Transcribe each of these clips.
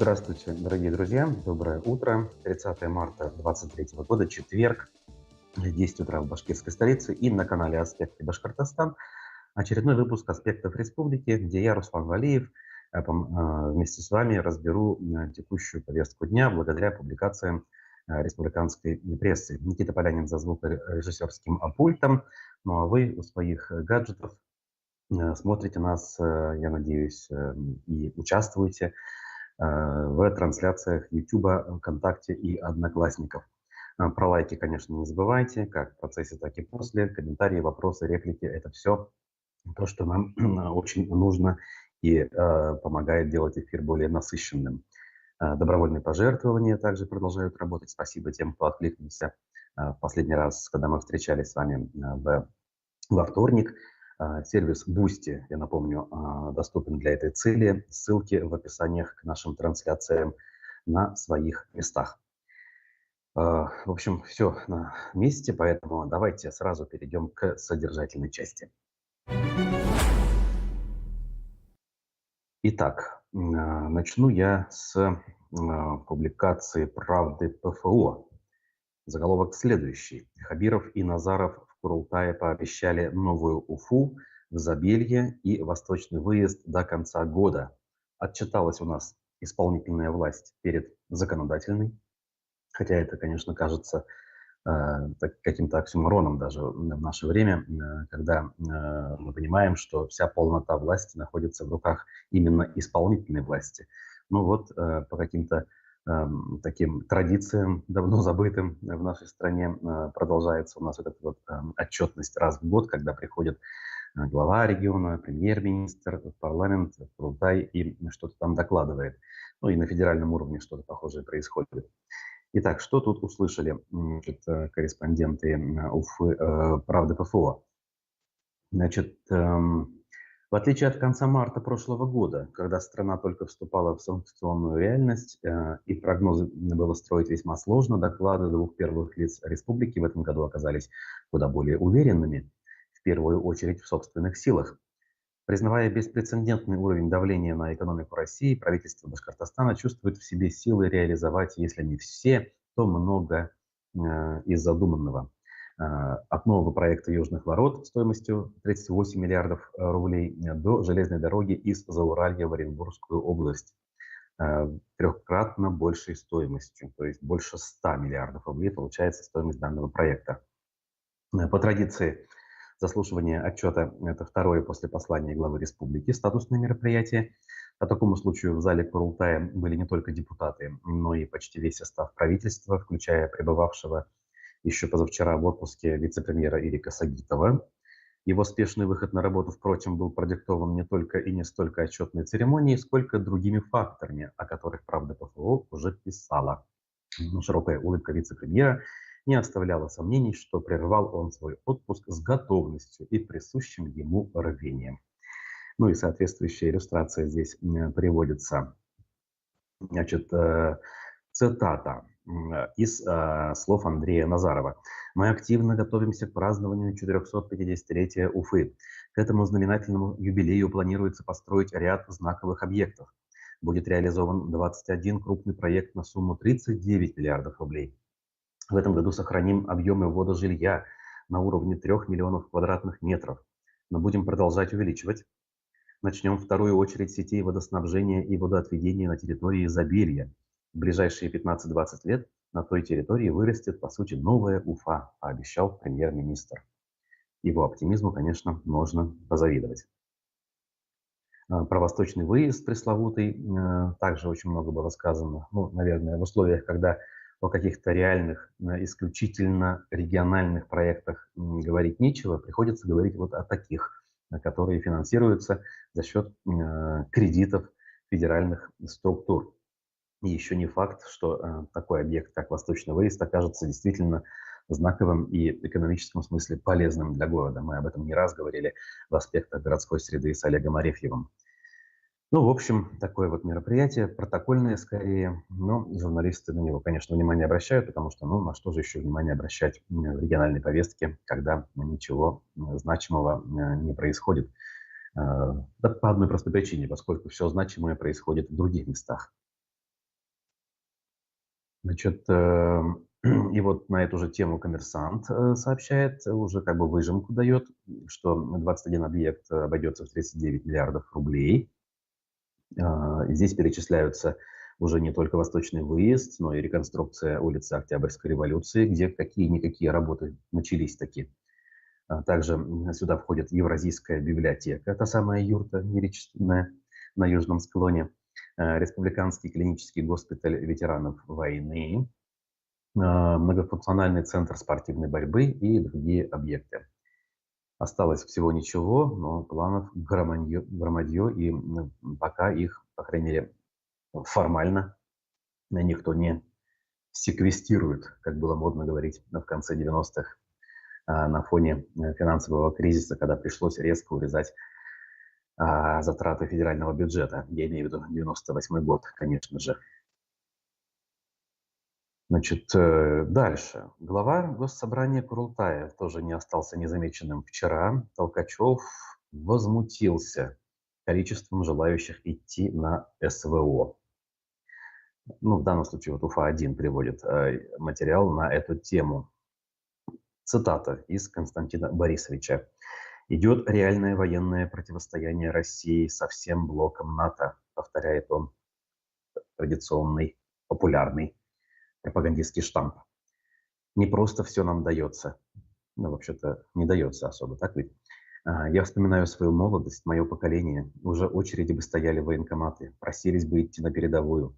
Здравствуйте, дорогие друзья. Доброе утро. 30 марта 2023 года, четверг, 10 утра в башкирской столице и на канале «Аспекты Башкортостан». Очередной выпуск «Аспектов Республики», где я, Руслан Валиев, вместе с вами разберу текущую повестку дня благодаря публикациям республиканской прессы. Никита Полянин за звукорежиссерским пультом. Ну а вы у своих гаджетов смотрите нас, я надеюсь, и участвуете в трансляциях YouTube, ВКонтакте и Одноклассников. Про лайки, конечно, не забывайте, как в процессе, так и после. Комментарии, вопросы, реплики – это все то, что нам очень нужно и помогает делать эфир более насыщенным. Добровольные пожертвования также продолжают работать. Спасибо тем, кто откликнулся в последний раз, когда мы встречались с вами во вторник. Сервис Boosty, я напомню, доступен для этой цели. Ссылки в описаниях к нашим трансляциям на своих местах. В общем, все на месте, поэтому давайте сразу перейдем к содержательной части. Итак, начну я с публикации «Правды ПФО». Заголовок следующий. Хабиров и Назаров в Курултае пообещали новую Уфу, в Забелье и восточный выезд до конца года. Отчиталась у нас исполнительная власть перед законодательной. Хотя это, конечно, кажется каким-то оксюмороном даже в наше время, когда мы понимаем, что вся полнота власти находится в руках именно исполнительной власти. Ну вот по каким-то таким традициям, давно забытым в нашей стране, продолжается у нас вот эта вот отчетность раз в год, когда приходит глава региона, премьер-министр в парламент, в Курултай и что-то там докладывает. Ну и на федеральном уровне что-то похожее происходит. Итак, что тут услышали корреспонденты Уфы «Правды ПФО»? Значит, в отличие от конца марта прошлого года, когда страна только вступала в санкционную реальность и прогнозы было строить весьма сложно, доклады двух первых лиц республики в этом году оказались куда более уверенными, в первую очередь в собственных силах. Признавая беспрецедентный уровень давления на экономику России, правительство Башкортостана чувствует в себе силы реализовать, если не все, то много из задуманного. От нового проекта «Южных ворот» стоимостью 38 миллиардов рублей до железной дороги из Зауралья в Оренбургскую область трехкратно большей стоимостью, то есть больше 100 миллиардов рублей получается стоимость данного проекта. По традиции, заслушивание отчета – это второе после послания главы республики статусное мероприятие. По такому случаю в зале Курултая были не только депутаты, но и почти весь состав правительства, включая пребывавшего еще позавчера в отпуске вице-премьера Ирика Сагитова. Его спешный выход на работу, впрочем, был продиктован не только и не столько отчетной церемонией, сколько другими факторами, о которых «Правда ПФО» уже писала. Широкая улыбка вице-премьера не оставляла сомнений, что прервал он свой отпуск с готовностью и присущим ему рвением. Ну и соответствующая иллюстрация здесь приводится. Значит, цитата из слов Андрея Назарова. «Мы активно готовимся к празднованию 450-летия Уфы. К этому знаменательному юбилею планируется построить ряд знаковых объектов. Будет реализован 21 крупный проект на сумму 39 миллиардов рублей. В этом году сохраним объемы ввода жилья на уровне 3 миллионов квадратных метров, но будем продолжать увеличивать. Начнем вторую очередь сетей водоснабжения и водоотведения на территории Забелья. В ближайшие 15-20 лет на той территории вырастет, по сути, новая Уфа», пообещал премьер-министр. Его оптимизму, конечно, можно позавидовать. Про восточный выезд пресловутый также очень много было сказано. Ну, наверное, в условиях, когда о каких-то реальных, исключительно региональных проектах говорить нечего, приходится говорить вот о таких, которые финансируются за счет кредитов федеральных структур. И еще не факт, что такой объект, как восточный выезд, окажется действительно знаковым и в экономическом смысле полезным для города. Мы об этом не раз говорили в аспектах городской среды с Олегом Арефьевым. Ну, в общем, такое вот мероприятие, протокольное скорее, но журналисты на него, конечно, внимание обращают, потому что, ну, на что же еще внимание обращать в региональной повестке, когда ничего значимого не происходит. Да по одной простой причине, поскольку все значимое происходит в других местах. Значит, и вот на эту же тему «Коммерсант» сообщает, уже как бы выжимку дает, что 21 объект обойдется в 39 миллиардов рублей. Здесь перечисляются уже не только Восточный выезд, но и реконструкция улицы Октябрьской революции, где какие-никакие работы начались таки. Также сюда входит Евразийская библиотека, та самая юрта величественная на южном склоне, Республиканский клинический госпиталь ветеранов войны, многофункциональный центр спортивной борьбы и другие объекты. Осталось всего ничего, но планов громадье, и пока их, по крайней мере, формально никто не секвестирует, как было модно говорить в конце 90-х, на фоне финансового кризиса, когда пришлось резко урезать затраты федерального бюджета. Я имею в виду 98 год, конечно же. Значит, дальше. Глава Госсобрания Курултаев тоже не остался незамеченным. Вчера Толкачев возмутился количеством желающих идти на СВО. Ну, в данном случае вот УФА-1 приводит материал на эту тему. Цитата из Константина Борисовича. «Идет реальное военное противостояние России со всем блоком НАТО», повторяет он традиционный, популярный пропагандистский штамп. «Не просто все нам дается». Ну, вообще-то, не дается особо, так ведь? Я вспоминаю свою молодость, мое поколение. Уже очереди бы стояли в военкоматы, просились бы идти на передовую.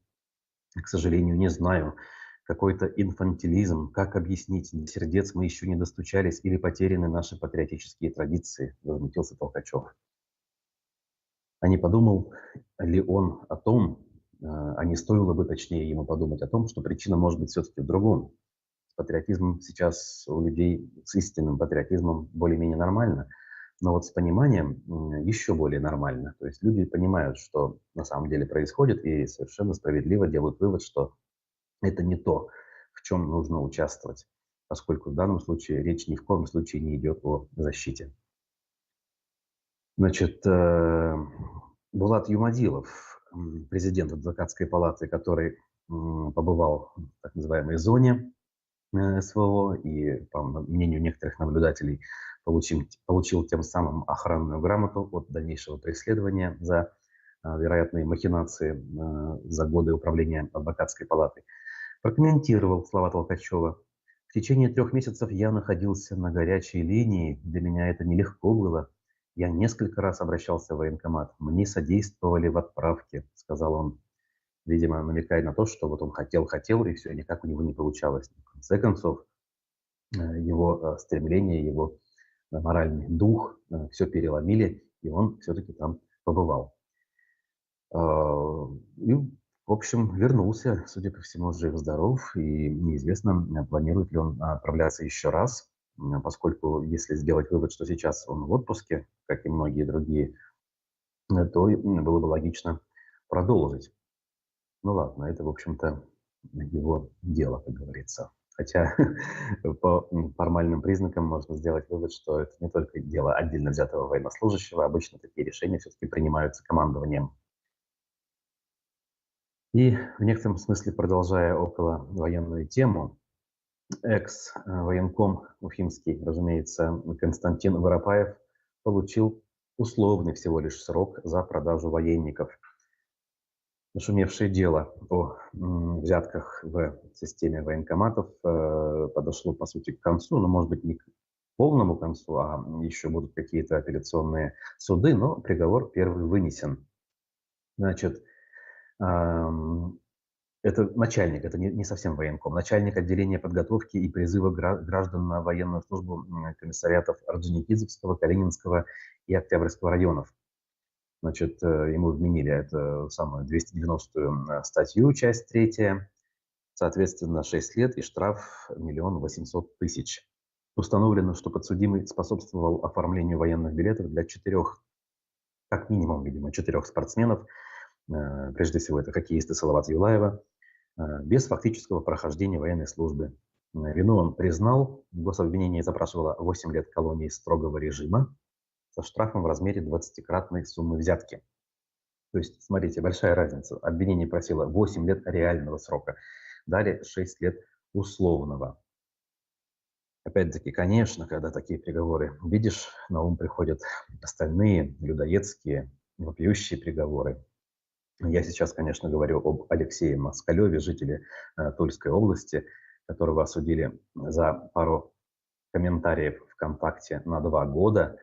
К сожалению, не знаю. Какой-то инфантилизм. Как объяснить? До сердец мы еще не достучались или потеряны наши патриотические традиции, возмутился Толкачев. А не подумал ли он о том, а не стоило бы, точнее, ему подумать о том, что причина может быть все-таки в другом. С патриотизмом сейчас у людей, с истинным патриотизмом более-менее нормально, но вот с пониманием еще более нормально. То есть люди понимают, что на самом деле происходит, и совершенно справедливо делают вывод, что это не то, в чем нужно участвовать, поскольку в данном случае речь ни в коем случае не идет о защите. Значит, Булат Юмадилов, президент адвокатской палаты, который побывал в так называемой зоне СВО и, по мнению некоторых наблюдателей, получил тем самым охранную грамоту от дальнейшего преследования за вероятные махинации за годы управления адвокатской палатой, прокомментировал слова Толкачева. В течение 3 месяцев я находился на горячей линии. Для меня это нелегко было. Я несколько раз обращался в военкомат. Мне содействовали в отправке, сказал он, видимо, намекая на то, что вот он хотел, и все никак у него не получалось. В конце концов, его стремление, его моральный дух все переломили, и он все-таки там побывал. И, в общем, вернулся, судя по всему, жив-здоров, и неизвестно, планирует ли он отправляться еще раз, поскольку если сделать вывод, что сейчас он в отпуске, как и многие другие, то было бы логично продолжить. Ну ладно, это, в общем-то, его дело, как говорится. Хотя по формальным признакам можно сделать вывод, что это не только дело отдельно взятого военнослужащего, обычно такие решения все-таки принимаются командованием. И в некотором смысле, продолжая около военную тему, экс-военком уфимский, разумеется, Константин Воропаев получил условный всего лишь срок за продажу военников. Нашумевшее дело о взятках в системе военкоматов подошло, по сути, к концу, но, может быть, не к полному концу, а еще будут какие-то апелляционные суды, но приговор первый вынесен. Значит, это начальник, это не совсем военком, начальник отделения подготовки и призыва граждан на военную службу комиссариатов Орджоникидзевского, Калининского и Октябрьского районов. Значит, ему вменили эту самую 290-ю статью, часть 3, соответственно, 6 лет и штраф 1 800 000. Установлено, что подсудимый способствовал оформлению военных билетов для 4, как минимум, видимо, 4 спортсменов. Прежде всего, это хоккеисты Салават Юлаева, без фактического прохождения военной службы. Вину он признал, гособвинение запрашивало 8 лет колонии строгого режима со штрафом в размере 20-кратной суммы взятки. То есть, смотрите, большая разница. Обвинение просило 8 лет реального срока. дали 6 лет условного. Опять-таки, конечно, когда такие приговоры видишь, на ум приходят остальные людоедские, вопиющие приговоры. Я сейчас, конечно, говорю об Алексее Москалеве, жителе Тульской области, которого осудили за пару комментариев ВКонтакте на 2 года.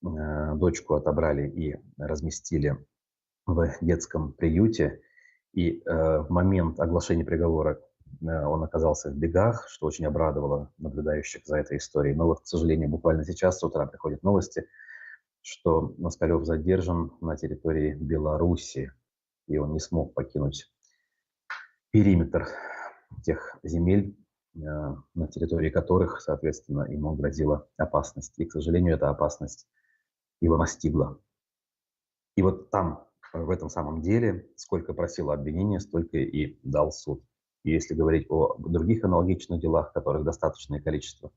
Дочку отобрали и разместили в детском приюте. И в момент оглашения приговора он оказался в бегах, что очень обрадовало наблюдающих за этой историей. Но вот, к сожалению, буквально сейчас с утра приходят новости, что Москалев задержан на территории Беларуси, и он не смог покинуть периметр тех земель, на территории которых, соответственно, ему грозила опасность. И, к сожалению, эта опасность его настигла. И вот там, в этом самом деле, сколько просило обвинение, столько и дал суд. И если говорить о других аналогичных делах, которых достаточное количество,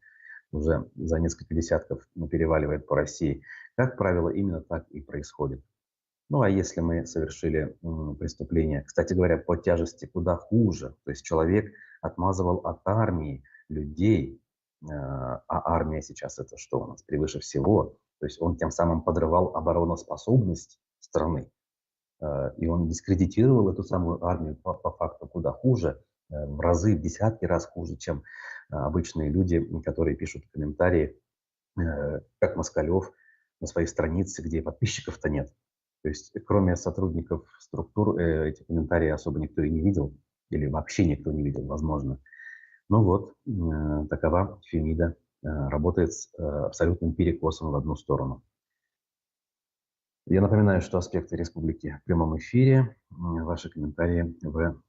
уже за несколько десятков переваливает по России, как правило, именно так и происходит. Ну, а если мы совершили преступление, кстати говоря, по тяжести куда хуже, то есть человек отмазывал от армии людей, а армия сейчас это что у нас превыше всего, то есть он тем самым подрывал обороноспособность страны, и он дискредитировал эту самую армию по факту куда хуже, в разы, в десятки раз хуже, чем обычные люди, которые пишут комментарии, как Москалев на своей странице, где подписчиков-то нет. То есть кроме сотрудников структур эти комментарии особо никто и не видел, или вообще никто не видел, возможно. Ну вот, такова Фемида, работает с абсолютным перекосом в одну сторону. Я напоминаю, что «Аспекты республики» в прямом эфире. Ваши комментарии в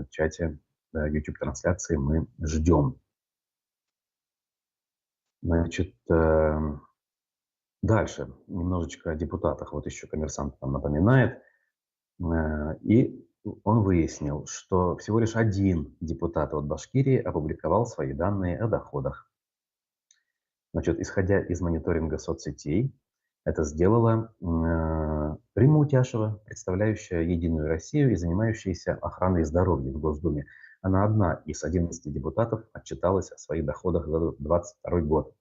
чате YouTube-трансляции мы ждем. Значит, дальше немножечко о депутатах. Вот еще «Коммерсант» нам напоминает. И он выяснил, что всего лишь один депутат от Башкирии опубликовал свои данные о доходах. Значит, исходя из мониторинга соцсетей, это сделала Римма Утяшева, представляющая «Единую Россию» и занимающаяся охраной здоровья в Госдуме. Она одна из 11 депутатов отчиталась о своих доходах за 2022 год.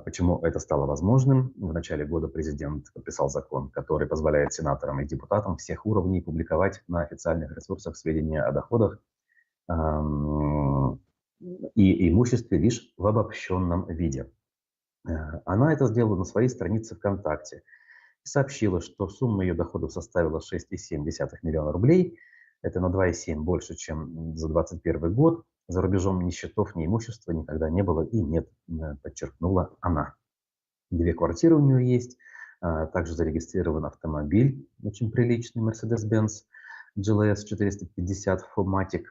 Почему это стало возможным? В начале года президент подписал закон, который позволяет сенаторам и депутатам всех уровней публиковать на официальных ресурсах сведения о доходах и имуществе лишь в обобщенном виде. Она это сделала на своей странице ВКонтакте и сообщила, что сумма ее доходов составила 6,7 миллиона рублей. Это на 2,7 больше, чем за 2021 год. За рубежом ни счетов, ни имущества никогда не было и нет, подчеркнула она. 2 квартиры у нее есть, также зарегистрирован автомобиль, очень приличный Mercedes-Benz GLS 450 Fomatic.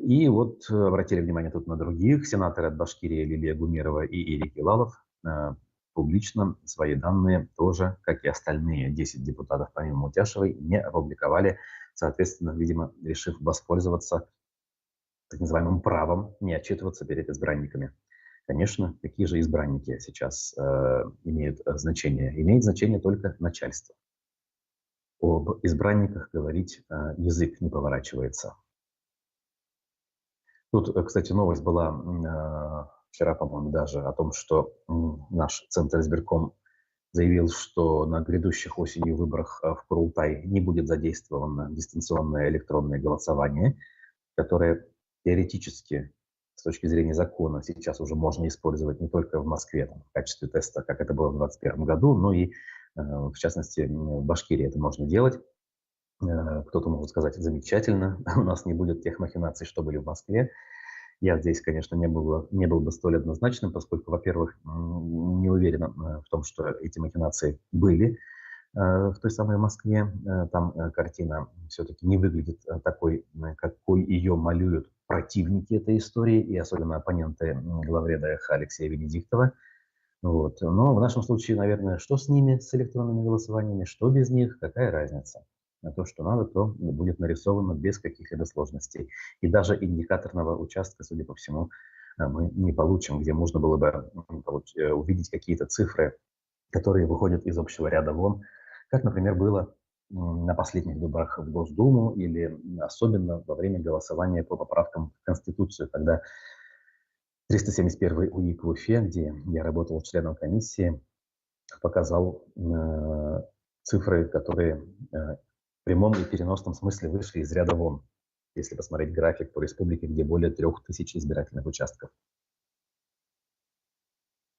И вот обратили внимание тут на других. Сенаторы от Башкирии Лилия Гумерова и Ирик Илалов публично свои данные тоже, как и остальные 10 депутатов, помимо Утяшевой, не опубликовали, соответственно, видимо, решив воспользоваться так называемым правом не отчитываться перед избранниками. Конечно, какие же избранники сейчас имеют значение? Имеет значение только начальство. Об избранниках говорить язык не поворачивается. Тут, кстати, новость была вчера, по-моему, даже о том, что наш Центр избирком заявил, что на грядущих осенью выборах в Курултай не будет задействовано дистанционное электронное голосование, которое теоретически, с точки зрения закона, сейчас уже можно использовать не только в Москве в качестве теста, как это было в 2021 году, но и, в частности, в Башкирии это можно делать. Кто-то может сказать, замечательно, у нас не будет тех махинаций, что были в Москве. Я здесь, конечно, не был бы столь однозначным, поскольку, во-первых, не уверен в том, что эти махинации были в той самой Москве. Там картина все-таки не выглядит такой, какой ее малюют противники этой истории, и особенно оппоненты главреда «Эхо» Алексея Венедиктова. Вот. Но в нашем случае, наверное, что с ними, с электронными голосованиями, что без них, какая разница? На то, что надо, то будет нарисовано без каких-либо сложностей. И даже индикаторного участка, судя по всему, мы не получим, где можно было бы увидеть какие-то цифры, которые выходят из общего ряда вон, как, например, было на последних выборах в Госдуму или особенно во время голосования по поправкам в Конституцию, когда 371 УИК в Уфе, где я работал членом комиссии, показал цифры, которые в прямом и переносном смысле вышли из ряда вон. Если посмотреть график по республике, где более 3000 избирательных участков.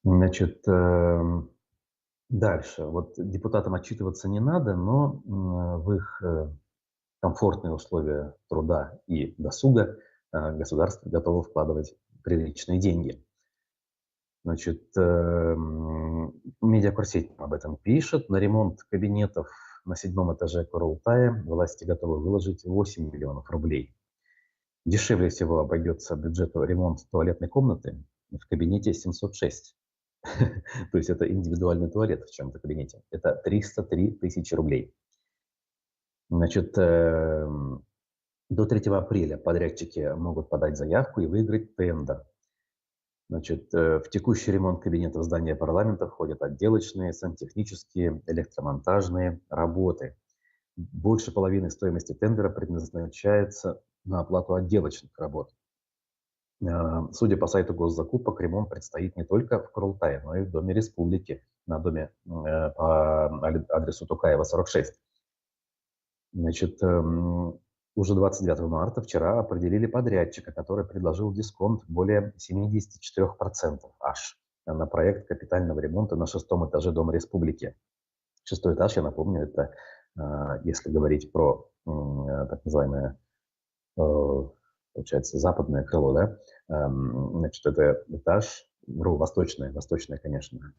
Значит, дальше. Вот депутатам отчитываться не надо, но в их комфортные условия труда и досуга государство готово вкладывать приличные деньги. Значит, Медиакурсеть об этом пишет. На ремонт кабинетов на 7-м этаже Курултая власти готовы выложить 8 миллионов рублей. Дешевле всего обойдется бюджету ремонт туалетной комнаты в кабинете 706. То есть это индивидуальный туалет в чем-то кабинете. Это 303 тысячи рублей. Значит, до 3 апреля подрядчики могут подать заявку и выиграть тендер. Значит, в текущий ремонт кабинетов здания парламента входят отделочные, сантехнические, электромонтажные работы. Больше половины стоимости тендера предназначается на оплату отделочных работ. Судя по сайту госзакупок, ремонт предстоит не только в Курултае, но и в Доме Республики, на доме по адресу Тукаева, 46. Значит, уже 29 марта вчера определили подрядчика, который предложил дисконт более 74% аж на проект капитального ремонта на 6-м этаже Дома Республики. 6-й этаж, я напомню, это, если говорить про так называемое, получается, западное крыло, да, значит, это этаж, восточное, конечно,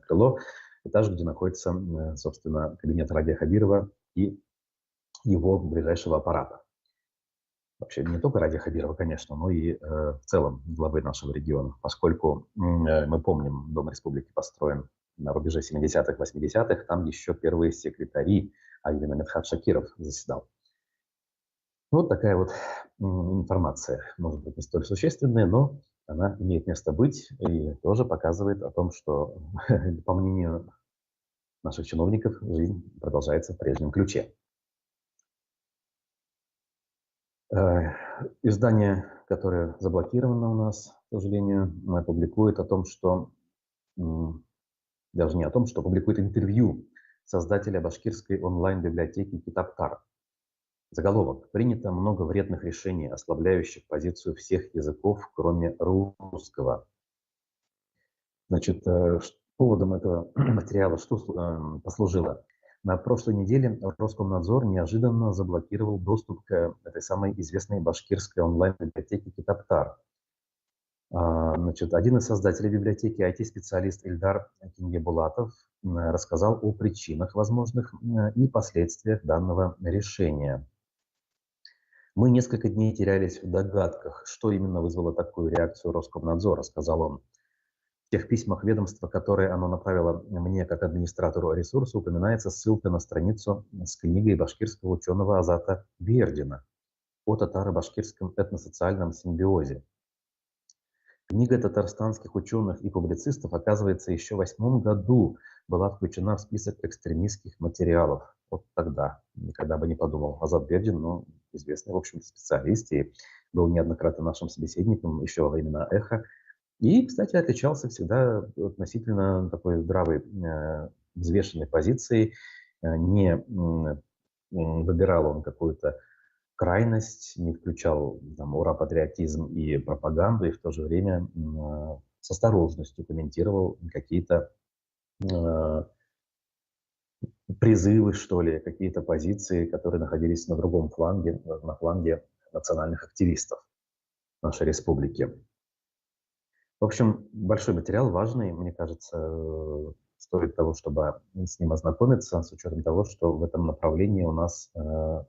крыло, этаж, где находится, собственно, кабинет Радия Хабирова и его ближайшего аппарата. Вообще не только Радия Хабирова, конечно, но и в целом главы нашего региона, поскольку мы помним, Дом Республики построен на рубеже 70-х, 80-х, там еще первые секретари, а именно Медхат Шакиров заседал. Вот такая вот информация, может быть, не столь существенная, но она имеет место быть и тоже показывает о том, что, по мнению наших чиновников, жизнь продолжается в прежнем ключе. Издание, которое заблокировано у нас, к сожалению, публикует о том, что, даже не о том, что публикует интервью создателя башкирской онлайн-библиотеки Китаптар. Заголовок. Принято много вредных решений, ослабляющих позицию всех языков, кроме русского. Значит, поводом этого материала что послужило? На прошлой неделе Роскомнадзор неожиданно заблокировал доступ к этой самой известной башкирской онлайн-библиотеке Китаптар. Значит, один из создателей библиотеки, IT-специалист Ильдар Кингебулатов, рассказал о причинах возможных и последствиях данного решения. Мы несколько дней терялись в догадках, что именно вызвало такую реакцию Роскомнадзора, сказал он. В тех письмах ведомства, которые оно направило мне как администратору ресурса, упоминается ссылка на страницу с книгой башкирского ученого Азата Бердина о татаро-башкирском этносоциальном симбиозе. Книга татарстанских ученых и публицистов, оказывается, еще в 2008 году была включена в список экстремистских материалов. Вот тогда. Никогда бы не подумал. Азат Бердин, ну, известный, в общем-то, специалист, и был неоднократно нашим собеседником еще во времена «Эхо». И, кстати, отличался всегда относительно такой здравой, взвешенной позицией. Не выбирал он какую-то крайность, не включал там ура-патриотизм и пропаганду, и в то же время с осторожностью комментировал какие-то призывы, что ли, какие-то позиции, которые находились на другом фланге, на фланге национальных активистов нашей республики. В общем, большой материал, важный, мне кажется, стоит того, чтобы с ним ознакомиться, с учетом того, что в этом направлении у нас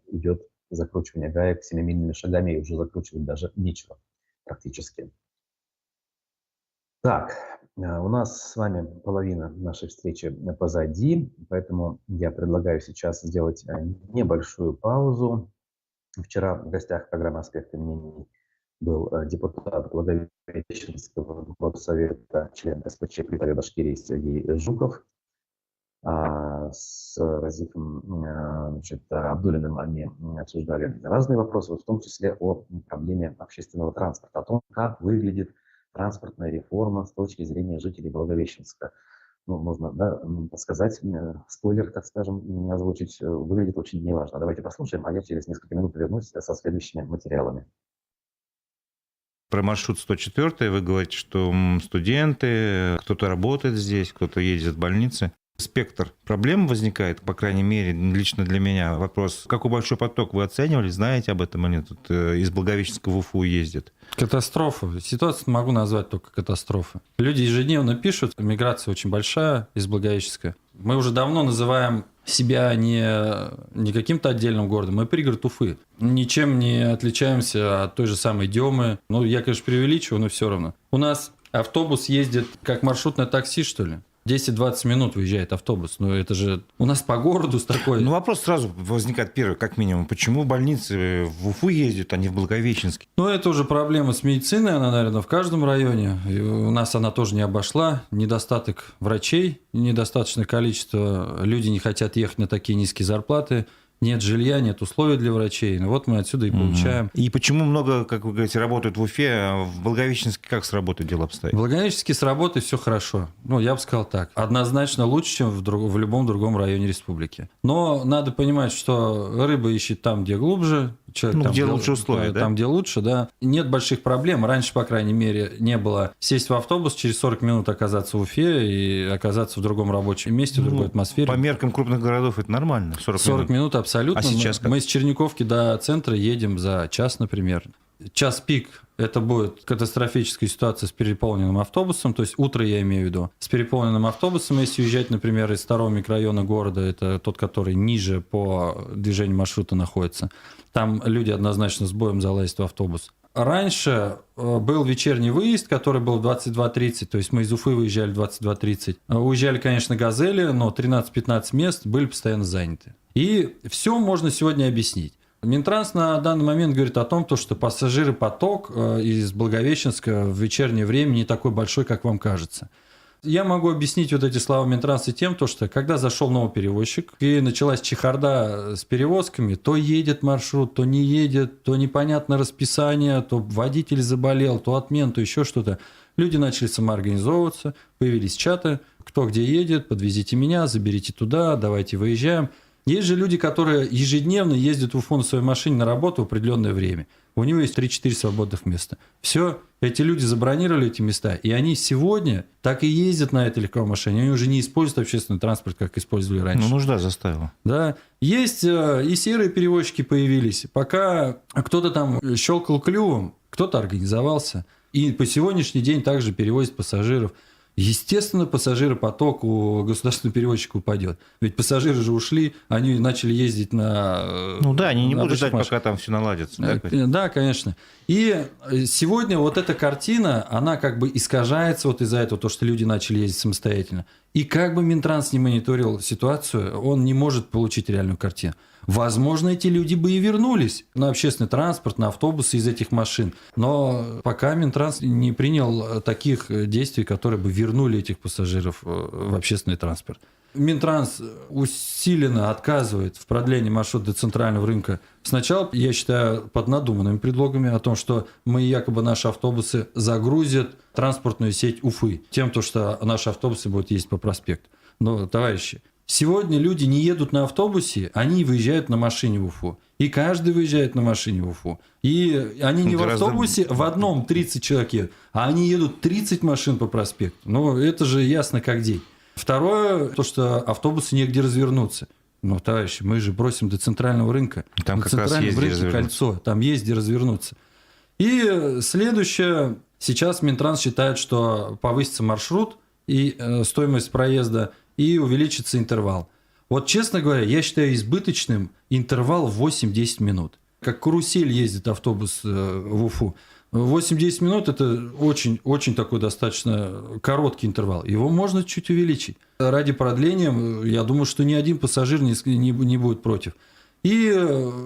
идет закручивание гаек семимильными шагами, и уже закручивать даже нечего практически. Так, у нас с вами половина нашей встречи позади, поэтому я предлагаю сейчас сделать небольшую паузу. Вчера в гостях программы «Аспекты мнений» был депутат Благовещенского горсовета, член СПЧ при Башкирии Сергей Жуков. С Разифом Абдуллиным они обсуждали разные вопросы, вот в том числе о проблеме общественного транспорта, о том, как выглядит транспортная реформа с точки зрения жителей Благовещенска. Ну, можно, да, подсказать, спойлер, так скажем, озвучить, выглядит очень неважно. Давайте послушаем, а я через несколько минут вернусь со следующими материалами. Про маршрут 104 вы говорите, что студенты, кто-то работает здесь, кто-то ездит в больницы. Спектр проблем возникает, по крайней мере, лично для меня. Вопрос, какой большой поток вы оценивали, знаете об этом или нет? Тут из Благовещенска в Уфу ездят. Катастрофа. Ситуацию могу назвать только катастрофа. Люди ежедневно пишут, миграция очень большая из Благовещенска. Мы уже давно называем себя не каким-то отдельным городом, мы пригород Уфы. Ничем не отличаемся от той же самой Демы. Ну, я, конечно, преувеличиваю, но все равно. У нас автобус ездит как маршрутное такси, что ли? 10-20 минут выезжает автобус. Ну, это же у нас по городу с такой... Ну, вопрос сразу возникает первый, как минимум. Почему больницы в Уфу ездят, а не в Благовещенске? Ну, это уже проблема с медициной, она, наверное, в каждом районе. И у нас она тоже не обошла. Недостаток врачей, недостаточное количество. Люди не хотят ехать на такие низкие зарплаты. Нет жилья, нет условий для врачей. Ну, вот мы отсюда и получаем. И почему много, как вы говорите, работают в Уфе, а в Благовещенске как с работой дело обстоит? В Благовещенске с работой все хорошо. Ну, я бы сказал так. Однозначно лучше, чем в любом другом районе республики. Но надо понимать, что рыба ищет там, где глубже. Человек, ну, там, где лучше условия, да? Там, где лучше, да. Нет больших проблем. Раньше, по крайней мере, не было сесть в автобус, через 40 минут оказаться в Уфе и оказаться в другом рабочем месте, в другой атмосфере. По меркам крупных городов это нормально, 40 минут абсолютно. А сейчас как? Мы с Черниковки до центра едем за час, например. Час пик – это будет катастрофическая ситуация с переполненным автобусом, то есть утро я имею в виду. С переполненным автобусом, если уезжать, например, из второго микрорайона города, это тот, который ниже по движению маршрута находится, там люди однозначно с боем залазят в автобус. Раньше был вечерний выезд, который был в 22:30, то есть мы из Уфы выезжали в 22:30. Уезжали, конечно, «Газели», но 13-15 мест были постоянно заняты. И все можно сегодня объяснить. Минтранс на данный момент говорит о том, что пассажиропоток из Благовещенска в вечернее время не такой большой, как вам кажется. Я могу объяснить вот эти слова Минтранса тем, что когда зашел новый перевозчик и началась чехарда с перевозками, то едет маршрут, то не едет, то непонятно расписание, то водитель заболел, то отмен, то еще что-то. Люди начали самоорганизовываться, появились чаты, кто где едет, подвезите меня, заберите туда, давайте выезжаем. Есть же люди, которые ежедневно ездят в Уфу на своей машине на работу в определенное время. У него есть 3-4 свободных места. Все, эти люди забронировали эти места, и они сегодня так и ездят на этой легковой машине. Они уже не используют общественный транспорт, как использовали раньше. Ну, нужда заставила. Да. Есть и серые перевозчики появились. Пока кто-то там щелкал клювом, кто-то организовался. И по сегодняшний день также перевозят пассажиров. Естественно, пассажиропоток у государственного перевозчика упадет. Ведь пассажиры же ушли, они начали ездить на... Ну да, они не будут ждать, пока там все наладится. Да, конечно. И сегодня вот эта картина, она как бы искажается вот из-за этого, то, что люди начали ездить самостоятельно. И как бы Минтранс не мониторил ситуацию, он не может получить реальную картину. Возможно, эти люди бы и вернулись на общественный транспорт, на автобусы из этих машин. Но пока Минтранс не принял таких действий, которые бы вернули этих пассажиров в общественный транспорт. Минтранс усиленно отказывает в продлении маршрута до центрального рынка. Сначала, я считаю, под надуманными предлогами о том, что мы якобы наши автобусы загрузят транспортную сеть Уфы тем, что наши автобусы будут ездить по проспекту. Но, товарищи, сегодня люди не едут на автобусе, они выезжают на машине в Уфу. И каждый выезжает на машине в Уфу. И они не в автобусе, в одном 30 человек едут, а они едут 30 машин по проспекту. Ну, это же ясно как день. Второе, то, что автобусы негде развернуться. Ну, товарищи, мы же бросим до центрального рынка. Там как раз есть где развернуться. Кольцо, там есть где развернуться. И следующее. Сейчас Минтранс считает, что повысится маршрут и стоимость проезда, и увеличится интервал. Вот, честно говоря, я считаю избыточным интервал в 8-10 минут. Как карусель ездит автобус в Уфу. 8-10 минут – это очень такой достаточно короткий интервал. Его можно чуть увеличить. Ради продления, я думаю, что ни один пассажир не будет против. И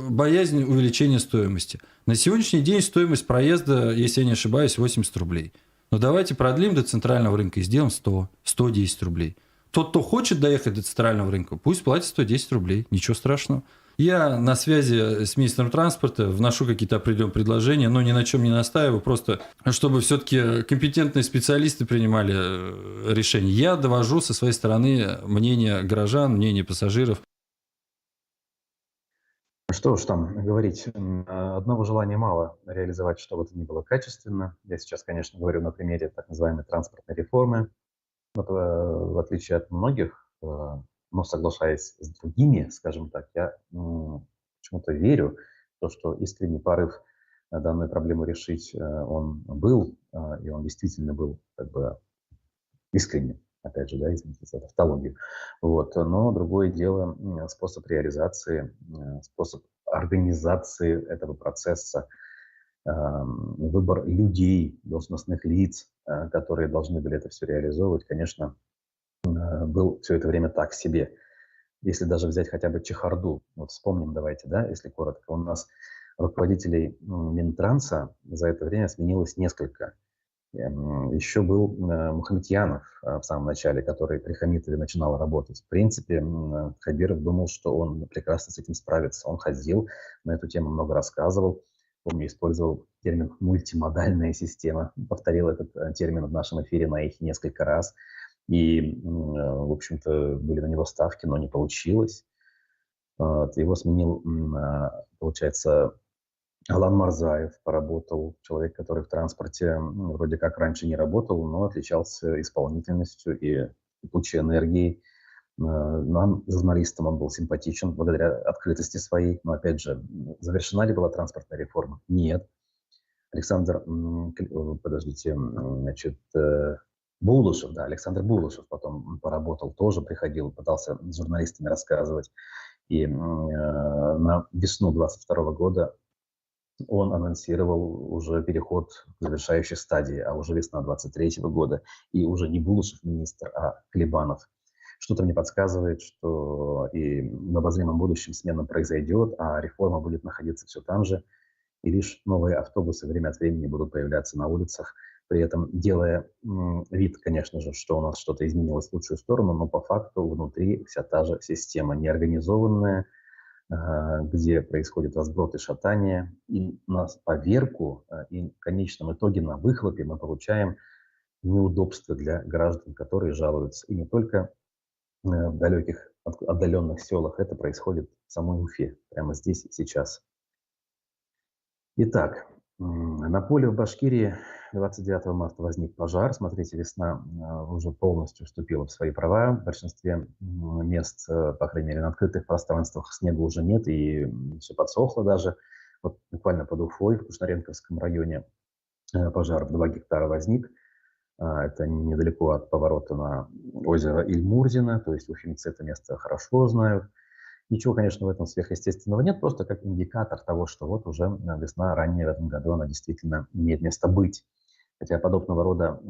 боязнь увеличения стоимости. На сегодняшний день стоимость проезда, если я не ошибаюсь, 80 рублей. Но давайте продлим до центрального рынка и сделаем 100, 110 рублей. Тот, кто хочет доехать до центрального рынка, пусть платит 110 рублей, ничего страшного. Я на связи с министром транспорта, вношу какие-то определенные предложения, но ни на чем не настаиваю, просто чтобы все-таки компетентные специалисты принимали решения. Я довожу со своей стороны мнение горожан, мнение пассажиров. Что уж там говорить, одного желания мало реализовать что бы то ни было качественно. Я сейчас, конечно, говорю на примере так называемой транспортной реформы. Вот, в отличие от многих, но соглашаясь с другими, скажем так, я почему-то верю в то, что искренний порыв данную проблему решить, он был, и он действительно был как бы искренним. Опять же, да, извините за тавтологию. Вот. Но другое дело способ реализации, способ организации этого процесса, выбор людей, должностных лиц, которые должны были это все реализовывать, конечно, был все это время так себе. Если даже взять хотя бы чехарду, вот вспомним давайте, да, если коротко, у нас руководителей Минтранса за это время сменилось несколько. Еще был Мухаметьянов в самом начале, который при Хамитове начинал работать. В принципе, Хабиров думал, что он прекрасно с этим справится. Он ходил, на эту тему много рассказывал. Помню, использовал термин «мультимодальная система». Повторил этот термин в нашем эфире на эхе несколько раз. И, в общем-то, были на него ставки, но не получилось. Его сменил, получается, Алан Марзаев поработал, человек, который в транспорте вроде как раньше не работал, но отличался исполнительностью и кучей энергии. Нам, журналистам, он был симпатичен благодаря открытости своей. Но, опять же, завершена ли была транспортная реформа? Нет. Александр, подождите, значит, Булышев, да, Александр Булышев потом поработал, тоже приходил, пытался с журналистами рассказывать. И на весну 22 года он анонсировал уже переход к завершающей стадии, а уже весна 23 года. И уже не Булышев министр, а Клебанов. Что-то мне подсказывает, что и в обозримом будущем смена произойдет, а реформа будет находиться все там же. И лишь новые автобусы время от времени будут появляться на улицах, при этом делая вид, конечно же, что у нас что-то изменилось в лучшую сторону, но по факту внутри вся та же система, неорганизованная, где происходит разброд и шатание. И на поверку, и в конечном итоге на выхлопе мы получаем неудобства для граждан, которые жалуются. И не только в далеких, отдаленных селах, это происходит в самой Уфе, прямо здесь и сейчас. Итак, на поле в Башкирии 29 марта возник пожар. Смотрите, весна уже полностью вступила в свои права. В большинстве мест, по крайней мере, на открытых пространствах снега уже нет, и все подсохло даже. Вот буквально под Уфой, в Кушнаренковском районе, пожар в 2 гектара возник. Это недалеко от поворота на озеро Ильмурзино, то есть уфимцы это место хорошо знают. Ничего, конечно, в этом сверхъестественного нет, просто как индикатор того, что вот уже весна ранняя в этом году, она действительно имеет место быть. Хотя подобного рода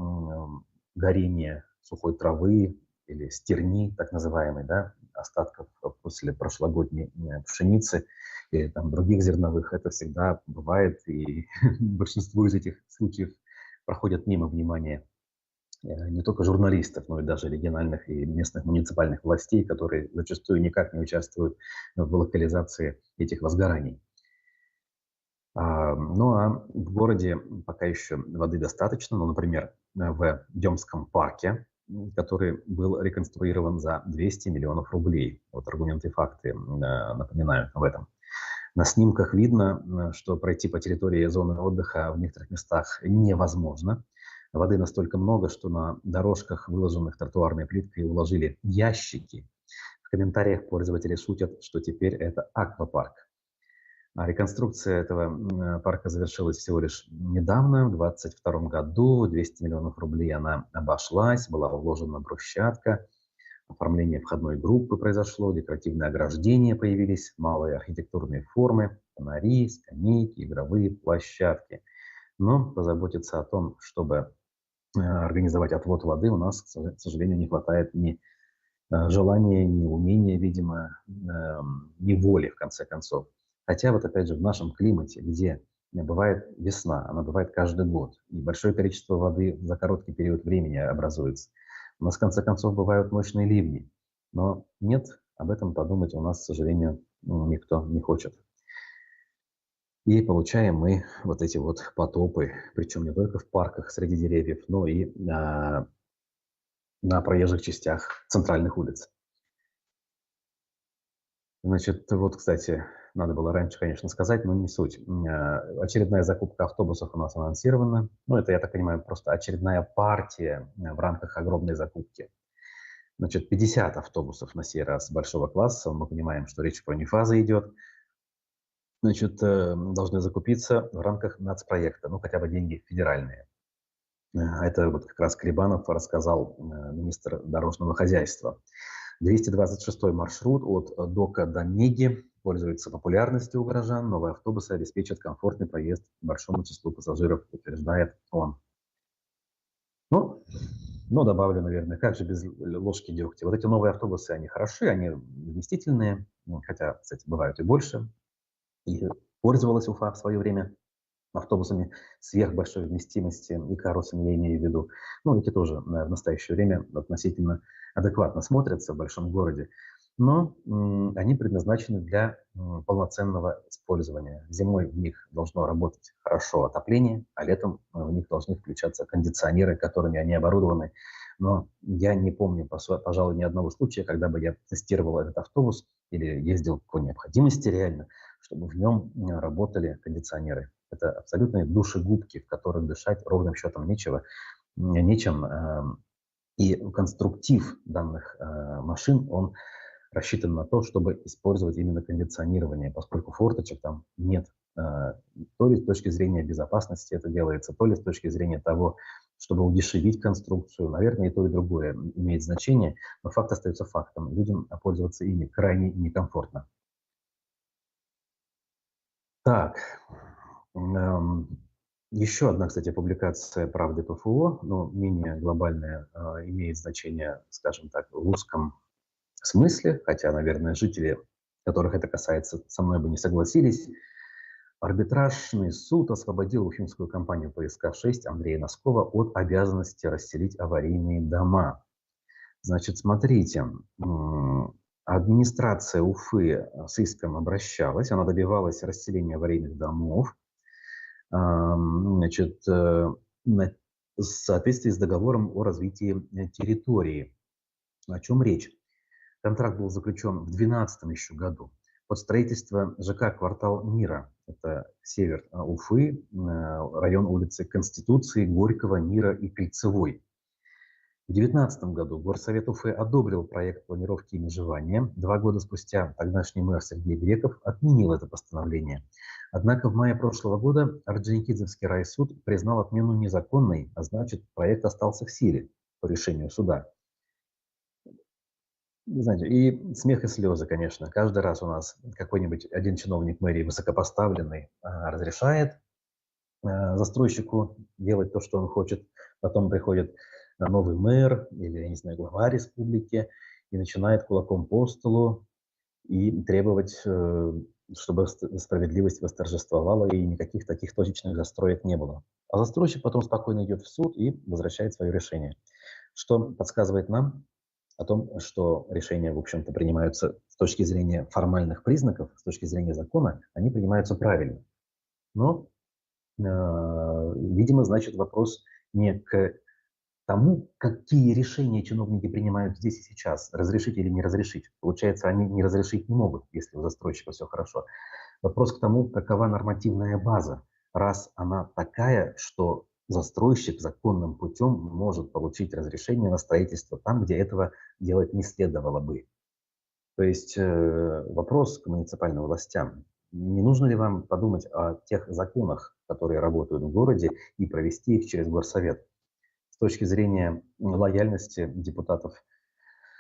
горение сухой травы или стерни, так называемой, да, остатков после прошлогодней пшеницы или там других зерновых, это всегда бывает, и большинство из этих случаев проходят мимо внимания не только журналистов, но и даже региональных и местных муниципальных властей, которые зачастую никак не участвуют в локализации этих возгораний. Ну а в городе пока еще воды достаточно. Ну, например, в Демском парке, который был реконструирован за 200 миллионов рублей. Вот аргументы и факты напоминают об этом. На снимках видно, что пройти по территории зоны отдыха в некоторых местах невозможно. Воды настолько много, что на дорожках, выложенных тротуарной плиткой, уложили ящики. В комментариях пользователи шутят, что теперь это аквапарк. Реконструкция этого парка завершилась всего лишь недавно, в 2022 году. 200 миллионов рублей она обошлась, была вложена брусчатка. Оформление входной группы произошло, декоративные ограждения появились, малые архитектурные формы, фонари, скамейки, игровые площадки. Но позаботиться о том, чтобы организовать отвод воды, у нас, к сожалению, не хватает ни желания, ни умения, видимо, ни воли, в конце концов. Хотя вот опять же в нашем климате, где бывает весна, она бывает каждый год, и большое количество воды за короткий период времени образуется. У нас, в конце концов, бывают мощные ливни. Но нет, об этом подумать у нас, к сожалению, никто не хочет. И получаем мы вот эти вот потопы, причем не только в парках среди деревьев, но и на проезжих частях центральных улиц. Значит, вот, кстати, надо было раньше, конечно, сказать, но не суть. Очередная закупка автобусов у нас анонсирована. Ну, это, я так понимаю, просто очередная партия в рамках огромной закупки. Значит, 50 автобусов на сей раз большого класса. Мы понимаем, что речь про нефазы идет. Значит, должны закупиться в рамках нацпроекта, ну, хотя бы деньги федеральные. Это вот как раз Крибанов рассказал, министр дорожного хозяйства. 226 маршрут от Дока до Меги пользуется популярностью у горожан. Новые автобусы обеспечат комфортный проезд большому числу пассажиров, утверждает он. Ну, но добавлю, наверное, как же без ложки дегтя. Вот эти новые автобусы, они хороши, они вместительные, хотя, кстати, бывают и больше. И пользовалась Уфа в свое время автобусами сверхбольшой вместимости, и карусами я имею в виду. Ну, эти тоже в настоящее время относительно адекватно смотрятся в большом городе, но они предназначены для полноценного использования. Зимой в них должно работать хорошо отопление, а летом в них должны включаться кондиционеры, которыми они оборудованы. Но я не помню, пожалуй, ни одного случая, когда бы я тестировал этот автобус или ездил по необходимости реально, чтобы в нем работали кондиционеры. Это абсолютные душегубки, в которых дышать ровным счетом нечем. И конструктив данных машин, он рассчитан на то, чтобы использовать именно кондиционирование, поскольку форточек там нет. То ли с точки зрения безопасности это делается, то ли с точки зрения того, чтобы удешевить конструкцию. Наверное, и то, и другое имеет значение, но факт остается фактом. Людям пользоваться ими крайне некомфортно. Так, еще одна, кстати, публикация «Правды ПФО», но менее глобальная, имеет значение, скажем так, в узком смысле, хотя, наверное, жители, которых это касается, со мной бы не согласились. Арбитражный суд освободил уфимскую компанию ПСК-6 Андрея Носкова от обязанности расселить аварийные дома. Значит, смотрите, администрация Уфы с иском обращалась, она добивалась расселения аварийных домов, значит, в соответствии с договором о развитии территории. О чем речь? Контракт был заключен в 2012 еще году под строительство ЖК «Квартал Мира». Это север Уфы, район улицы Конституции, Горького, Мира и Кольцевой. В 2019 году Горсовет Уфы одобрил проект планировки и межевания. 2 года спустя тогдашний мэр Сергей Греков отменил это постановление. Однако в мае прошлого года Орджоникидзевский райсуд признал отмену незаконной, а значит, проект остался в силе по решению суда. Не знаете, и смех и слезы, конечно. Каждый раз у нас какой-нибудь один чиновник мэрии высокопоставленный разрешает застройщику делать то, что он хочет. Потом приходит новый мэр или, я не знаю, глава республики и начинает кулаком по столу и требовать, чтобы справедливость восторжествовала и никаких таких точечных застроек не было. А застройщик потом спокойно идет в суд и возвращает свое решение. Что подсказывает нам о том, что решения, в общем-то, принимаются с точки зрения формальных признаков, с точки зрения закона, они принимаются правильно. Но, видимо, значит, вопрос не к тому, какие решения чиновники принимают здесь и сейчас, разрешить или не разрешить. Получается, они не разрешить не могут, если у застройщика все хорошо. Вопрос к тому, какова нормативная база, раз она такая, что застройщик законным путем может получить разрешение на строительство там, где этого делать не следовало бы. То есть вопрос к муниципальным властям. Не нужно ли вам подумать о тех законах, которые работают в городе, и провести их через Горсовет? С точки зрения лояльности депутатов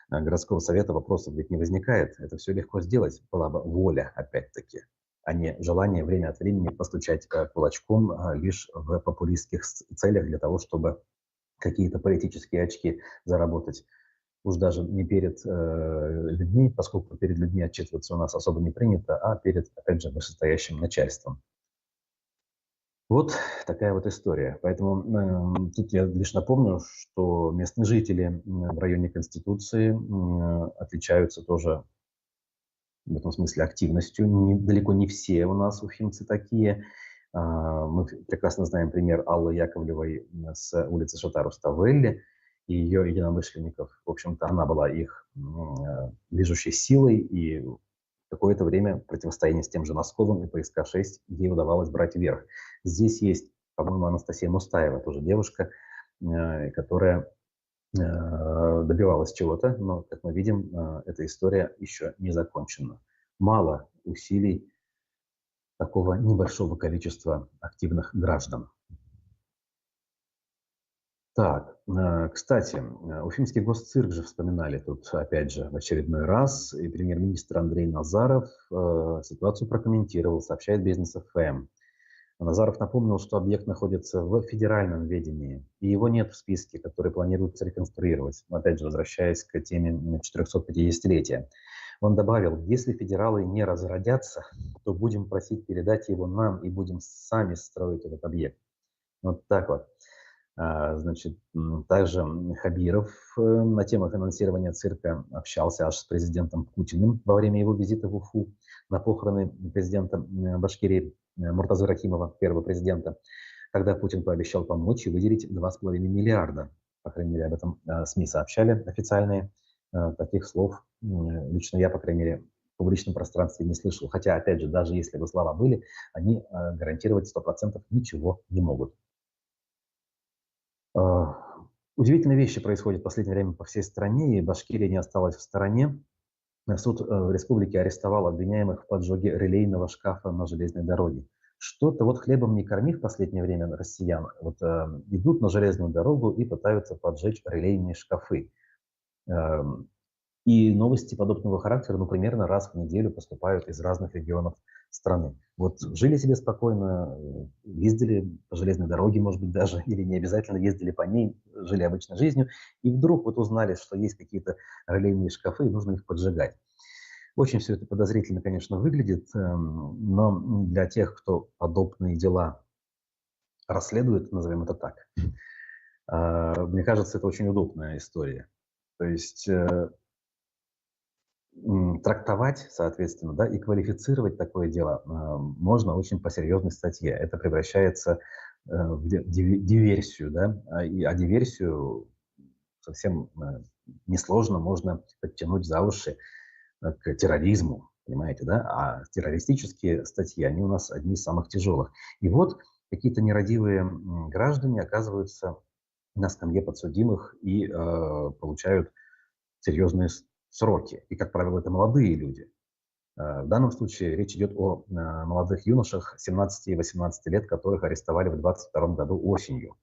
городского совета вопросов ведь не возникает. Это все легко сделать, была бы воля, опять-таки, а не желание время от времени постучать кулачком лишь в популистских целях для того, чтобы какие-то политические очки заработать. Уж даже не перед людьми, поскольку перед людьми отчитываться у нас особо не принято, а перед, опять же, вышестоящим начальством. Вот такая вот история. Поэтому тут я лишь напомню, что местные жители в районе Конституции отличаются тоже в этом смысле активностью. Далеко не все у нас уфимцы такие. Мы прекрасно знаем пример Аллы Яковлевой с улицы Шотару-Ставелли и ее единомышленников. В общем-то, она была их движущей силой, и какое-то время противостояние с тем же Носковым и ПСК-6 ей удавалось брать вверх. Здесь есть, по-моему, Анастасия Мустаева, тоже девушка, которая добивалась чего-то, но, как мы видим, эта история еще не закончена. Мало усилий такого небольшого количества активных граждан. Так, кстати, Уфимский госцирк же вспоминали тут, опять же, в очередной раз, и премьер-министр Андрей Назаров ситуацию прокомментировал, сообщает Бизнес ФМ. Назаров напомнил, что объект находится в федеральном ведении, и его нет в списке, который планируется реконструировать. Опять же, возвращаясь к теме 450-летия. Он добавил, если федералы не разродятся, то будем просить передать его нам и будем сами строить этот объект. Вот так вот. Значит, также Хабиров на тему финансирования цирка общался аж с президентом Путиным во время его визита в Уфу на похороны президента Башкирии Муртазы Рахимова, первого президента, когда Путин пообещал помочь и выделить 2,5 миллиарда. По крайней мере, об этом СМИ сообщали официальные. Таких слов лично я, по крайней мере, в публичном пространстве не слышал. Хотя, опять же, даже если бы слова были, они гарантировать 100% ничего не могут. Удивительные вещи происходят в последнее время по всей стране, и Башкирия не осталась в стороне. Суд в республике арестовал обвиняемых в поджоге релейного шкафа на железной дороге. Что-то вот хлебом не корми в последнее время россиян. Вот идут на железную дорогу и пытаются поджечь релейные шкафы. И новости подобного характера, ну, примерно раз в неделю поступают из разных регионов страны. Вот жили себе спокойно, ездили по железной дороге, может быть, даже, или не обязательно ездили по ней, жили обычной жизнью, и вдруг вот узнали, что есть какие-то релейные шкафы, и нужно их поджигать. Очень все это подозрительно, конечно, выглядит, но для тех, кто подобные дела расследует, назовем это так, мне кажется, это очень удобная история. То есть трактовать, соответственно, да, и квалифицировать такое дело можно очень по серьезной статье. Это превращается в диверсию, да, а диверсию совсем несложно можно подтянуть за уши к терроризму, понимаете, да? А террористические статьи, они у нас одни из самых тяжелых. И вот какие-то нерадивые граждане оказываются на скамье подсудимых и получают серьезные сроки. И, как правило, это молодые люди. В данном случае речь идет о молодых юношах 17 и 18 лет, которых арестовали в 2022 году осенью.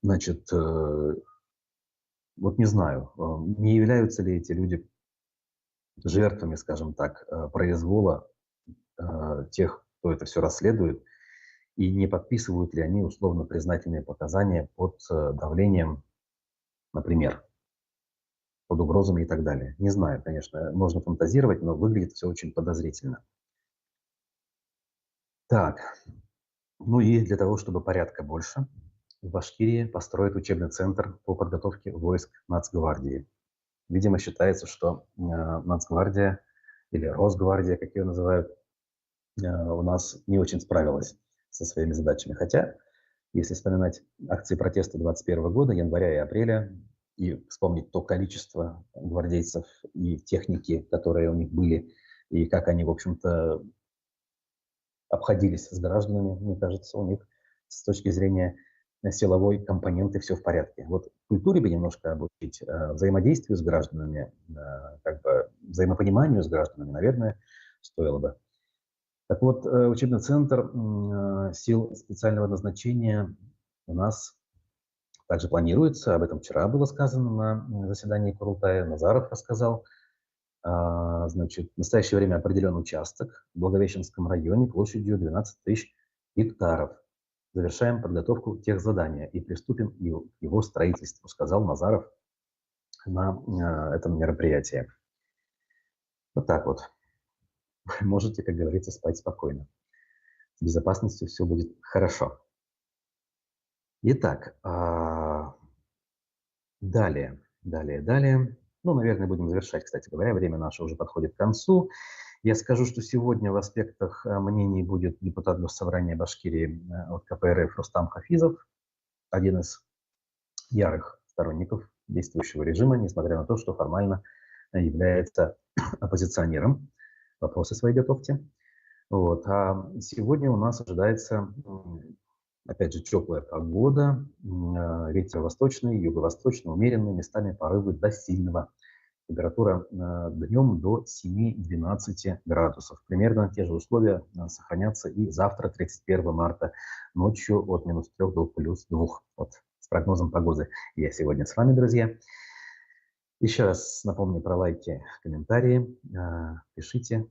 Значит, вот не знаю, не являются ли эти люди жертвами, скажем так, произвола тех, кто это все расследует, и не подписывают ли они условно признательные показания под давлением, например, под угрозами и так далее. Не знаю, конечно, можно фантазировать, но выглядит все очень подозрительно. Так, ну и для того, чтобы порядка больше, в Башкирии построят учебный центр по подготовке войск Нацгвардии. Видимо, считается, что Нацгвардия или Росгвардия, как ее называют, у нас не очень справилась со своими задачами. Хотя, если вспоминать акции протеста 2021 года, января и апреля, и вспомнить то количество гвардейцев и техники, которые у них были, и как они, в общем-то, обходились с гражданами, мне кажется, у них с точки зрения силовой компоненты все в порядке. Вот культуре бы немножко обучить, взаимодействию с гражданами, как бы взаимопониманию с гражданами, наверное, стоило бы. Так вот, учебный центр сил специального назначения у нас также планируется. Об этом вчера было сказано на заседании Курултая. Назаров рассказал. Значит, в настоящее время определен участок в Благовещенском районе площадью 12 тысяч гектаров. Завершаем подготовку техзадания и приступим к его строительству, сказал Назаров на этом мероприятии. Вот так вот. Можете, как говорится, спать спокойно. с безопасностью все будет хорошо. Итак, далее. Ну, наверное, будем завершать, кстати говоря. Время наше уже подходит к концу. Я скажу, что сегодня в аспектах мнений будет депутат Госсобрания Башкирии от КПРФ Рустам Хафизов, один из ярых сторонников действующего режима, несмотря на то, что формально является оппозиционером. Вопросы свои готовьте. Вот. А сегодня у нас ожидается, опять же, теплая погода, ветер восточный, юго-восточный, умеренный, местами порывы до сильного. Температура днем до 7-12 градусов. Примерно те же условия сохранятся и завтра, 31 марта, ночью от -3 до +2. Вот с прогнозом погоды я сегодня с вами, друзья. Еще раз напомню про лайки, комментарии. Пишите,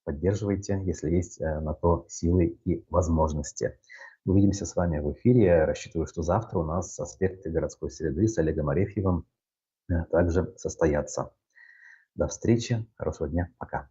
поддерживайте, если есть на то силы и возможности. Увидимся с вами в эфире. Я рассчитываю, что завтра у нас аспекты городской среды с Олегом Арефьевым также состоятся. До встречи. Хорошего дня. Пока.